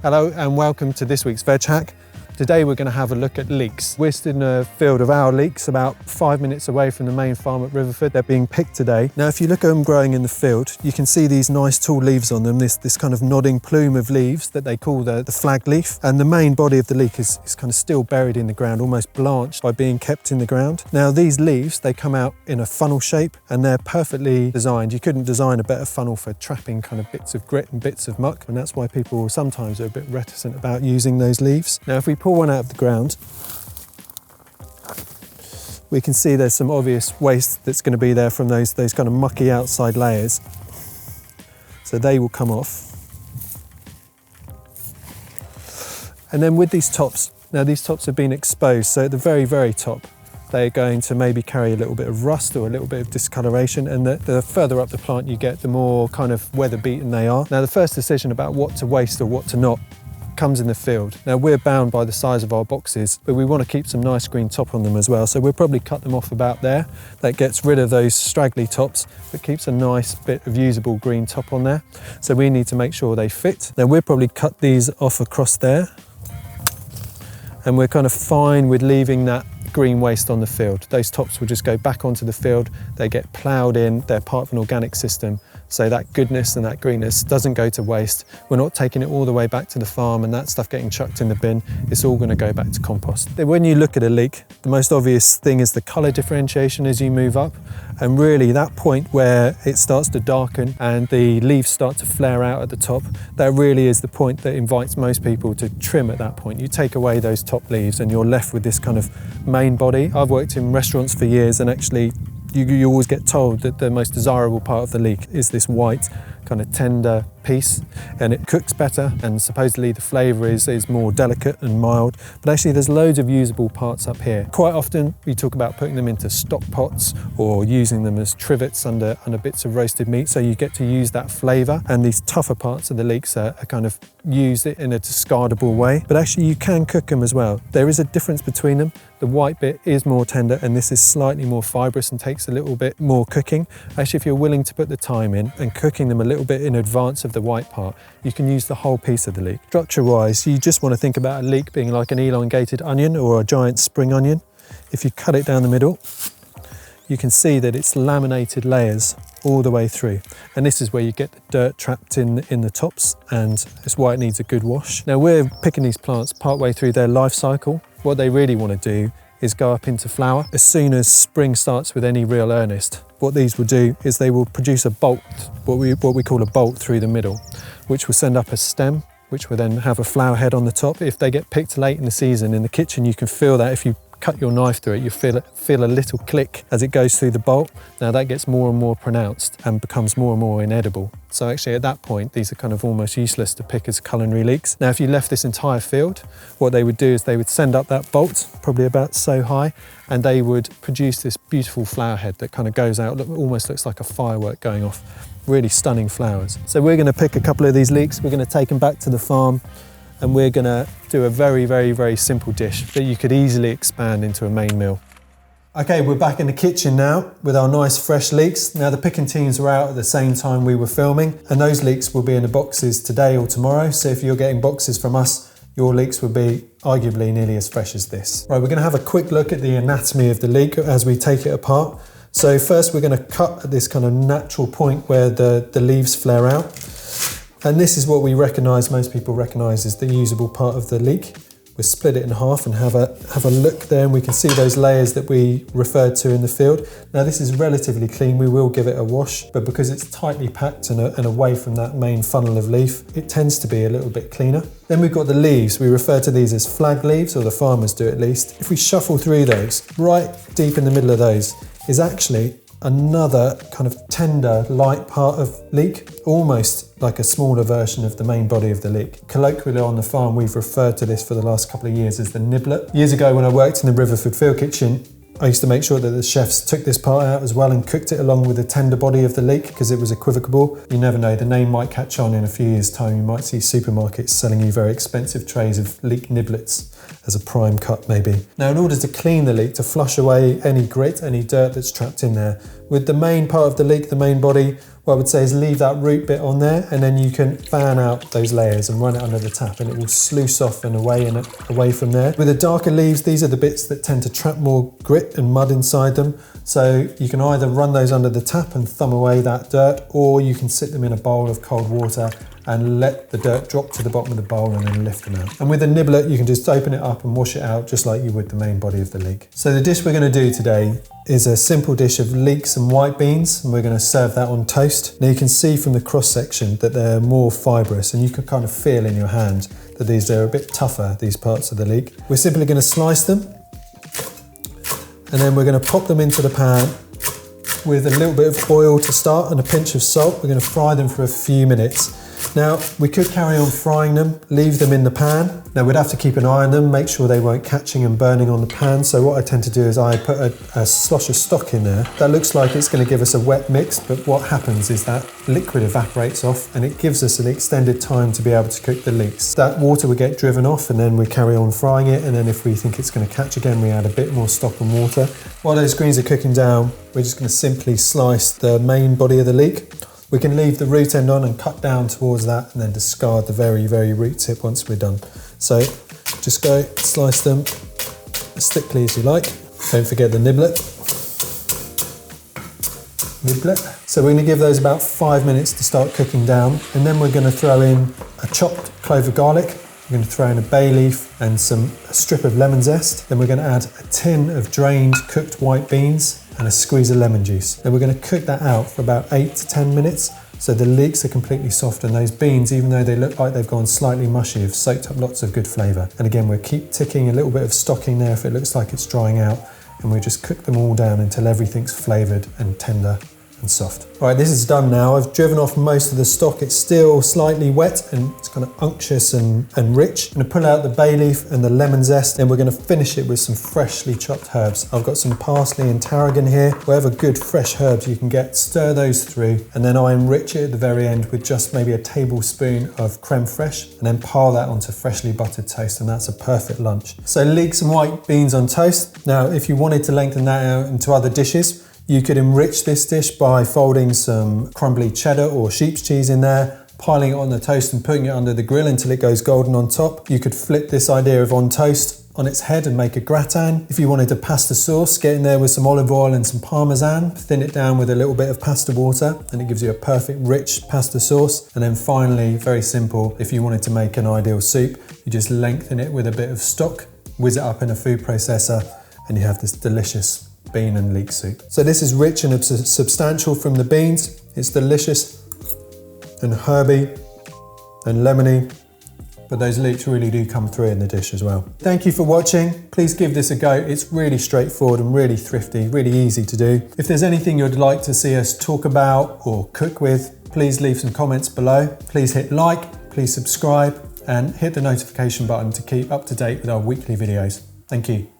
Hello and welcome to this week's Veg Hack. Today we're going to have a look at leeks. We're stood in a field of our leeks about 5 minutes away from the main farm at Riverford. They're being picked today. Now if you look at them growing in the field, you can see these nice tall leaves on them, this kind of nodding plume of leaves that they call the flag leaf. And the main body of the leek is kind of still buried in the ground, almost blanched by being kept in the ground. Now these leaves, they come out in a funnel shape and they're perfectly designed. You couldn't design a better funnel for trapping kind of bits of grit and bits of muck. And that's why people sometimes are a bit reticent about using those leaves. Now if we pull one out of the ground, we can see there's some obvious waste that's going to be there from those kind of mucky outside layers. So they will come off. And then with these tops, now these tops have been exposed, so at the very, very top, they're going to maybe carry a little bit of rust or a little bit of discoloration, and the further up the plant you get, the more kind of weather beaten they are. Now the first decision about what to waste or what to not comes in the field. Now we're bound by the size of our boxes, but we want to keep some nice green top on them as well. So we'll probably cut them off about there. That gets rid of those straggly tops, but keeps a nice bit of usable green top on there. So we need to make sure they fit. Now we'll probably cut these off across there. And we're kind of fine with leaving that green waste on the field. Those tops will just go back onto the field. They get ploughed in, they're part of an organic system. So that goodness and that greenness doesn't go to waste. We're not taking it all the way back to the farm and that stuff getting chucked in the bin. It's all going to go back to compost. When you look at a leek, the most obvious thing is the colour differentiation as you move up. And really that point where it starts to darken and the leaves start to flare out at the top, that really is the point that invites most people to trim at that point. You take away those top leaves and you're left with this kind of main body. I've worked in restaurants for years and actually you always get told that the most desirable part of the leek is this white kind of tender piece, and it cooks better, and supposedly the flavour is more delicate and mild, but actually there's loads of usable parts up here. Quite often we talk about putting them into stock pots or using them as trivets under bits of roasted meat, so you get to use that flavour, and these tougher parts of the leeks are kind of used in a discardable way, but actually you can cook them as well. There is a difference between them. The white bit is more tender and this is slightly more fibrous and takes a little bit more cooking. Actually, if you're willing to put the time in and cooking them a little bit in advance of the white part, you can use the whole piece of the leek. Structure-wise, you just want to think about a leek being like an elongated onion or a giant spring onion. If you cut it down the middle, you can see that it's laminated layers all the way through. And this is where you get the dirt trapped in the tops, and it's why it needs a good wash. Now we're picking these plants partway through their life cycle. What they really want to do is go up into flower as soon as spring starts with any real earnest. What these will do is they will produce a bolt, what we call a bolt through the middle, which will send up a stem, which will then have a flower head on the top. If they get picked late in the season in the kitchen, you can feel that if you cut your knife through it, you feel a little click as it goes through the bolt. Now that gets more and more pronounced and becomes more and more inedible. So actually at that point, these are kind of almost useless to pick as culinary leeks. Now if you left this entire field, what they would do is they would send up that bolt, probably about so high, and they would produce this beautiful flower head that kind of goes out, almost looks like a firework going off. Really stunning flowers. So we're going to pick a couple of these leeks, we're going to take them back to the farm, and we're going to do a very, very, very simple dish that you could easily expand into a main meal. Okay, we're back in the kitchen now with our nice fresh leeks. Now the picking teams were out at the same time we were filming, and those leeks will be in the boxes today or tomorrow. So if you're getting boxes from us, your leeks will be arguably nearly as fresh as this. Right, we're going to have a quick look at the anatomy of the leek as we take it apart. So first we're going to cut at this kind of natural point where the leaves flare out. And this is what we recognise, most people recognise as the usable part of the leek. We'll split it in half and have a look there, and we can see those layers that we referred to in the field. Now this is relatively clean, we will give it a wash, but because it's tightly packed and away from that main funnel of leaf, it tends to be a little bit cleaner. Then we've got the leaves. We refer to these as flag leaves, or the farmers do at least. If we shuffle through those, right deep in the middle of those is actually another kind of tender, light part of leek, almost like a smaller version of the main body of the leek. Colloquially on the farm, we've referred to this for the last couple of years as the niblet. Years ago when I worked in the Riverford field kitchen, I used to make sure that the chefs took this part out as well and cooked it along with the tender body of the leek because it was equivocable. You never know, the name might catch on in a few years' time. You might see supermarkets selling you very expensive trays of leek niblets as a prime cut maybe. Now in order to clean the leek, to flush away any grit, any dirt that's trapped in there, with the main part of the leek, the main body, what I would say is leave that root bit on there, and then you can fan out those layers and run it under the tap, and it will sluice off and away from there. With the darker leaves, these are the bits that tend to trap more grit and mud inside them. So you can either run those under the tap and thumb away that dirt, or you can sit them in a bowl of cold water and let the dirt drop to the bottom of the bowl and then lift them out. And with a nibbler, you can just open it up and wash it out just like you would the main body of the leek. So the dish we're going to do today is a simple dish of leeks and white beans, and we're going to serve that on toast. Now you can see from the cross section that they're more fibrous, and you can kind of feel in your hand that these are a bit tougher, these parts of the leek. We're simply going to slice them, and then we're going to pop them into the pan with a little bit of oil to start and a pinch of salt. We're going to fry them for a few minutes. Now, we could carry on frying them, leave them in the pan. Now, we'd have to keep an eye on them, make sure they weren't catching and burning on the pan. So what I tend to do is I put a slosh of stock in there. That looks like it's going to give us a wet mix, but what happens is that liquid evaporates off and it gives us an extended time to be able to cook the leeks. That water would get driven off, and then we carry on frying it. And then if we think it's going to catch again, we add a bit more stock and water. While those greens are cooking down, we're just going to simply slice the main body of the leek. We can leave the root end on and cut down towards that, and then discard the very, very root tip once we're done. So just go slice them as thickly as you like. Don't forget the nibblet. So we're going to give those about 5 minutes to start cooking down, and then we're going to throw in a chopped clove of garlic. We're going to throw in a bay leaf and a strip of lemon zest. Then we're going to add a tin of drained cooked white beans and a squeeze of lemon juice. Then we're going to cook that out for about 8 to 10 minutes so the leeks are completely soft, and those beans, even though they look like they've gone slightly mushy, have soaked up lots of good flavour. And again, we'll keep ticking a little bit of stock in there if it looks like it's drying out, and we'll just cook them all down until everything's flavoured and tender and soft. All right, this is done now. I've driven off most of the stock. It's still slightly wet and it's kind of unctuous and rich. I'm going to pull out the bay leaf and the lemon zest, and we're going to finish it with some freshly chopped herbs. I've got some parsley and tarragon here. Whatever good fresh herbs you can get, stir those through, and then I enrich it at the very end with just maybe a tablespoon of creme fraiche, and then pile that onto freshly buttered toast, and that's a perfect lunch. So leeks and white beans on toast. Now, if you wanted to lengthen that out into other dishes, you could enrich this dish by folding some crumbly cheddar or sheep's cheese in there, piling it on the toast and putting it under the grill until it goes golden on top. You could flip this idea of on toast on its head and make a gratin. If you wanted a pasta sauce, get in there with some olive oil and some parmesan, thin it down with a little bit of pasta water, and it gives you a perfect rich pasta sauce. And then finally, very simple, if you wanted to make an ideal soup, you just lengthen it with a bit of stock, whiz it up in a food processor, and you have this delicious bean and leek soup. So this is rich and substantial from the beans. It's delicious and herby and lemony, but those leeks really do come through in the dish as well. Thank you for watching. Please give this a go. It's really straightforward and really thrifty, really easy to do. If there's anything you'd like to see us talk about or cook with, please leave some comments below. Please hit like, please subscribe, and hit the notification button to keep up to date with our weekly videos. Thank you.